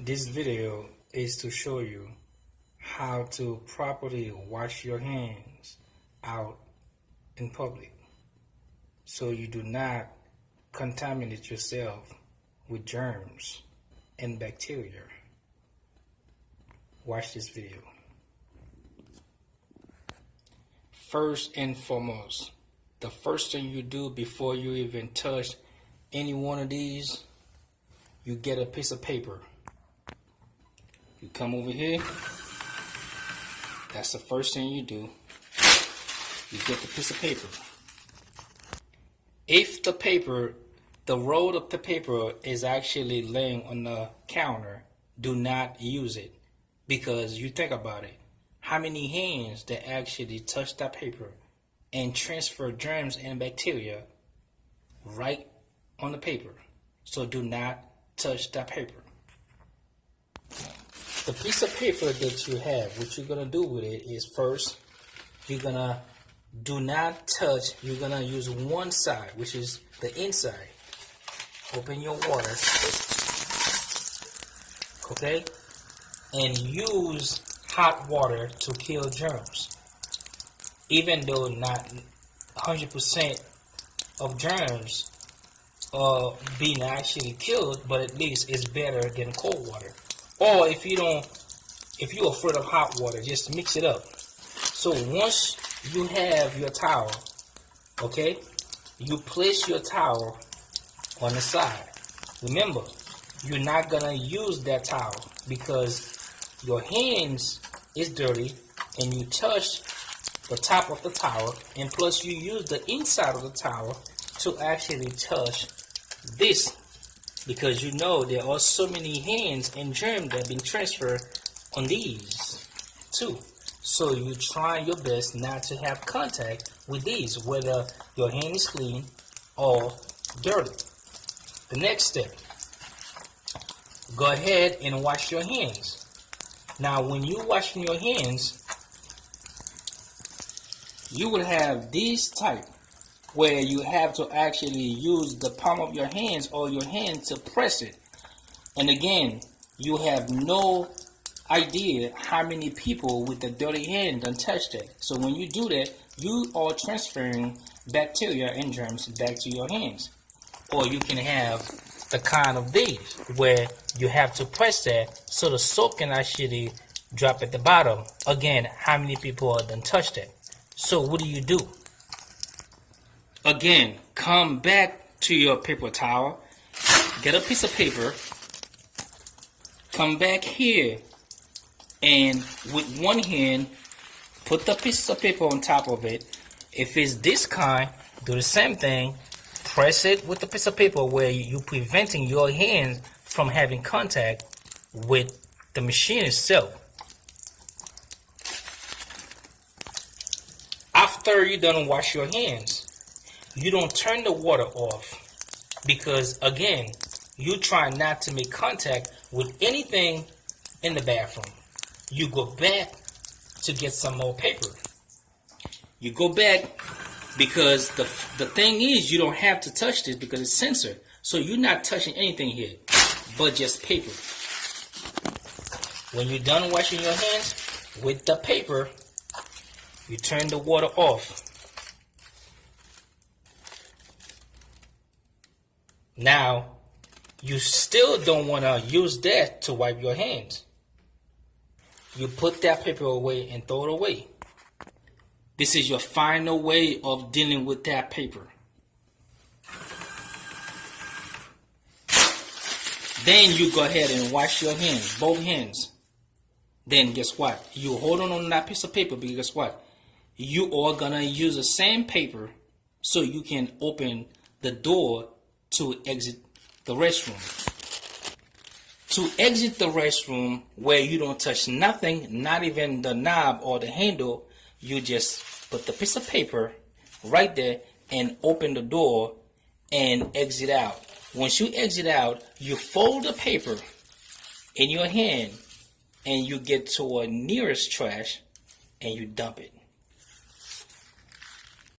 This video is to show you how to properly wash your hands out in public so you do not contaminate yourself with germs and bacteria. Watch this video. First and foremost, the first thing you do before you even touch any one of these, you get a piece of paper. You come over here. That's the first thing you do. You get the piece of paper. If the roll of the paper is actually laying on the counter, do not use it, because you think about it. How many hands that actually touch that paper and transfer germs and bacteria right on the paper? So do not touch that paper. The piece of paper that you have, what you're gonna do with it is, first you're gonna do not touch. You're gonna use one side, which is the inside. Open your water, okay, and use hot water to kill germs. Even though not 100% of germs are being actually killed, but at least it's better than cold water. Or if you're afraid of hot water, just mix it up. So once you have your towel, okay, you place your towel on the side. Remember, you're not gonna use that towel because your hands is dirty and you touch the top of the towel, and plus you use the inside of the towel to actually touch this, because you know there are so many hands and germs that have been transferred on these too. So you try your best not to have contact with these, whether your hand is clean or dirty. The next step, go ahead and wash your hands. Now when you washing your hands, you will have this type where you have to actually use the palm of your hands or your hand to press it. And again, you have no idea how many people with a dirty hand done touched it. So when you do that, you are transferring bacteria and germs back to your hands. Or you can have the kind of these where you have to press that so the soap can actually drop at the bottom. Again, how many people are done touched it? So what do? Again, come back to your paper towel, get a piece of paper, come back here, and with one hand, put the piece of paper on top of it. If it's this kind, do the same thing. Press it with the piece of paper where you're preventing your hands from having contact with the machine itself. After you're done wash your hands, you don't turn the water off, because again, you try not to make contact with anything in the bathroom. You go back to get some more paper. You go back because the thing is, you don't have to touch this because it's censored. So you're not touching anything here but just paper. When you're done washing your hands with the paper, you turn the water off. Now, you still don't want to use that to wipe your hands. You put that paper away and throw it away. This is your final way of dealing with that paper. Then you go ahead and wash your hands, both hands. Then guess what? You hold on that piece of paper, because guess what? You are going to use the same paper so you can open the door to exit the restroom. To exit the restroom where you don't touch nothing, not even the knob or the handle, you just put the piece of paper right there and open the door and exit out. Once you exit out, you fold the paper in your hand and you get to a nearest trash and you dump it.